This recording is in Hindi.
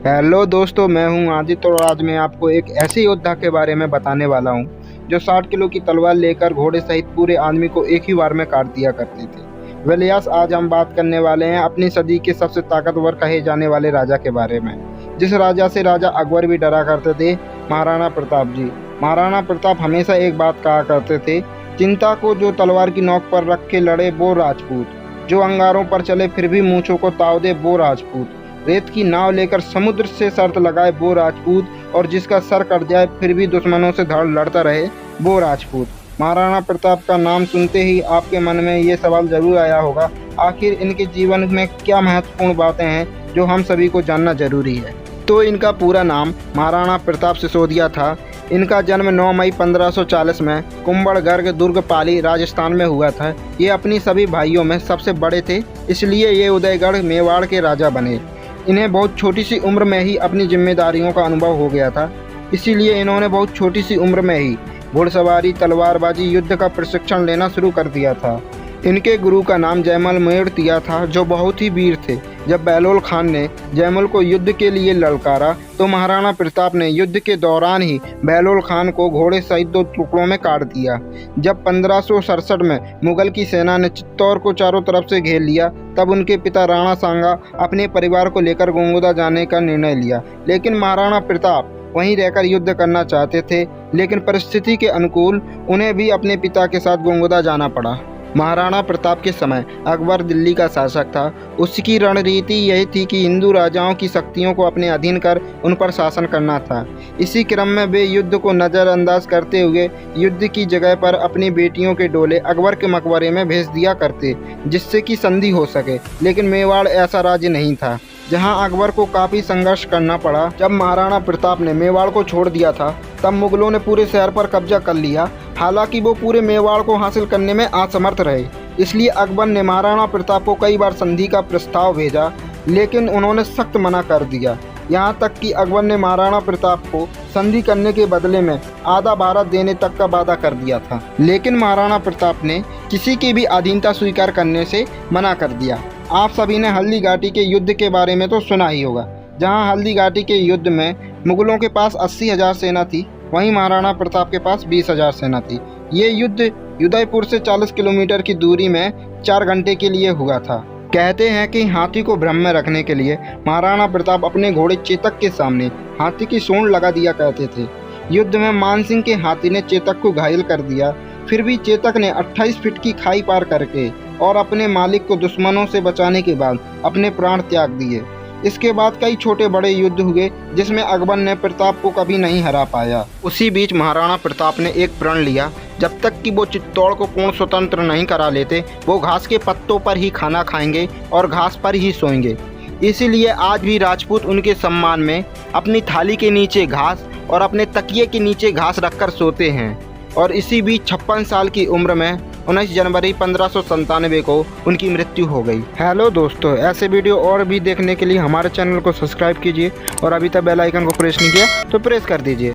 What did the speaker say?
हेलो दोस्तों, मैं हूं आदित्य और आज मैं आपको एक ऐसे योद्धा के बारे में बताने वाला हूं जो 60 किलो की तलवार लेकर घोड़े सहित पूरे आदमी को एक ही बार में काट दिया करते थे। वेलियास, आज हम बात करने वाले हैं अपनी सदी के सबसे ताकतवर कहे जाने वाले राजा के बारे में, जिस राजा से राजा अकबर भी डरा करते थे, महाराणा प्रताप जी। महाराणा प्रताप हमेशा एक बात कहा करते थे, चिंता को जो तलवार की नोक पर रख के लड़े वो राजपूत, जो अंगारों पर चले फिर भी मूंछों को ताव दे वो राजपूत, रेत की नाव लेकर समुद्र से शर्त लगाए वो राजपूत, और जिसका सर कट जाए फिर भी दुश्मनों से धड़ लड़ता रहे वो राजपूत। महाराणा प्रताप का नाम सुनते ही आपके मन में ये सवाल जरूर आया होगा, आखिर इनके जीवन में क्या महत्वपूर्ण बातें हैं जो हम सभी को जानना जरूरी है। तो इनका पूरा नाम महाराणा प्रताप सिसोदिया था। इनका जन्म 9 मई 1540 में कुंभलगढ़ दुर्ग पाली, राजस्थान में हुआ था। ये अपनी सभी भाइयों में सबसे बड़े थे, इसलिए ये उदयगढ़ मेवाड़ के राजा बने। इन्हें बहुत छोटी सी उम्र में ही अपनी जिम्मेदारियों का अनुभव हो गया था, इसीलिए इन्होंने बहुत छोटी सी उम्र में ही घुड़सवारी, तलवारबाजी, युद्ध का प्रशिक्षण लेना शुरू कर दिया था। इनके गुरु का नाम जयमल मेड़तिया था, जो बहुत ही वीर थे। जब बहलोल खान ने जयमल को युद्ध के लिए ललकारा तो महाराणा प्रताप ने युद्ध के दौरान ही बहलोल खान को घोड़े सहित 2 टुकड़ों में काट दिया। जब 1567 में मुगल की सेना ने चित्तौड़ को चारों तरफ से घेर लिया, तब उनके पिता राणा सांगा अपने परिवार को लेकर गोंगुदा जाने का निर्णय लिया। लेकिन महाराणा प्रताप वहीं रहकर युद्ध करना चाहते थे, लेकिन परिस्थिति के अनुकूल उन्हें भी अपने पिता के साथ गोंगुदा जाना पड़ा। महाराणा प्रताप के समय अकबर दिल्ली का शासक था। उसकी रणनीति यही थी कि हिंदू राजाओं की शक्तियों को अपने अधीन कर उन पर शासन करना था। इसी क्रम में वे युद्ध को नज़रअंदाज करते हुए युद्ध की जगह पर अपनी बेटियों के डोले अकबर के मकबरे में भेज दिया करते, जिससे कि संधि हो सके। लेकिन मेवाड़ ऐसा राज्य नहीं था जहां अकबर को काफ़ी संघर्ष करना पड़ा। जब महाराणा प्रताप ने मेवाड़ को छोड़ दिया था, तब मुगलों ने पूरे शहर पर कब्जा कर लिया। हालांकि वो पूरे मेवाड़ को हासिल करने में असमर्थ रहे, इसलिए अकबर ने महाराणा प्रताप को कई बार संधि का प्रस्ताव भेजा, लेकिन उन्होंने सख्त मना कर दिया। यहाँ तक कि अकबर ने महाराणा प्रताप को संधि करने के बदले में आधा भारत देने तक का वादा कर दिया था। लेकिन महाराणा प्रताप ने किसी की भी अधीनता स्वीकार करने से मना कर दिया। आप सभी ने हल्दी घाटी के युद्ध के बारे में तो सुना ही होगा, जहां हल्दी घाटी के युद्ध में मुगलों के पास 80,000 सेना थी, वहीं महाराणा प्रताप के पास 20,000 सेना थी। ये युद्ध उदयपुर से 40 किलोमीटर की दूरी में 4 घंटे के लिए हुआ था। कहते हैं कि हाथी को भ्रम में रखने के लिए महाराणा प्रताप अपने घोड़े चेतक के सामने हाथी की सूंड लगा दिया करते थे। युद्ध में मानसिंह के हाथी ने चेतक को घायल कर दिया, फिर भी चेतक ने 28 फीट की खाई पार करके और अपने मालिक को दुश्मनों से बचाने के बाद अपने प्राण त्याग दिए। इसके बाद कई छोटे बड़े युद्ध हुए, जिसमें अकबर ने प्रताप को कभी नहीं हरा पाया। उसी बीच महाराणा प्रताप ने एक प्रण लिया, जब तक कि वो चित्तौड़ को पूर्ण स्वतंत्र नहीं करा लेते, वो घास के पत्तों पर ही खाना खाएंगे और घास पर ही सोएंगे। इसीलिए आज भी राजपूत उनके सम्मान में अपनी थाली के नीचे घास और अपने तकिए के नीचे घास रखकर सोते हैं। और इसी बीच 56 साल की उम्र में 19 जनवरी 1597 को उनकी मृत्यु हो गई। हेलो दोस्तों, ऐसे वीडियो और भी देखने के लिए हमारे चैनल को सब्सक्राइब कीजिए और अभी तक बेल आइकन को प्रेस नहीं किया तो प्रेस कर दीजिए।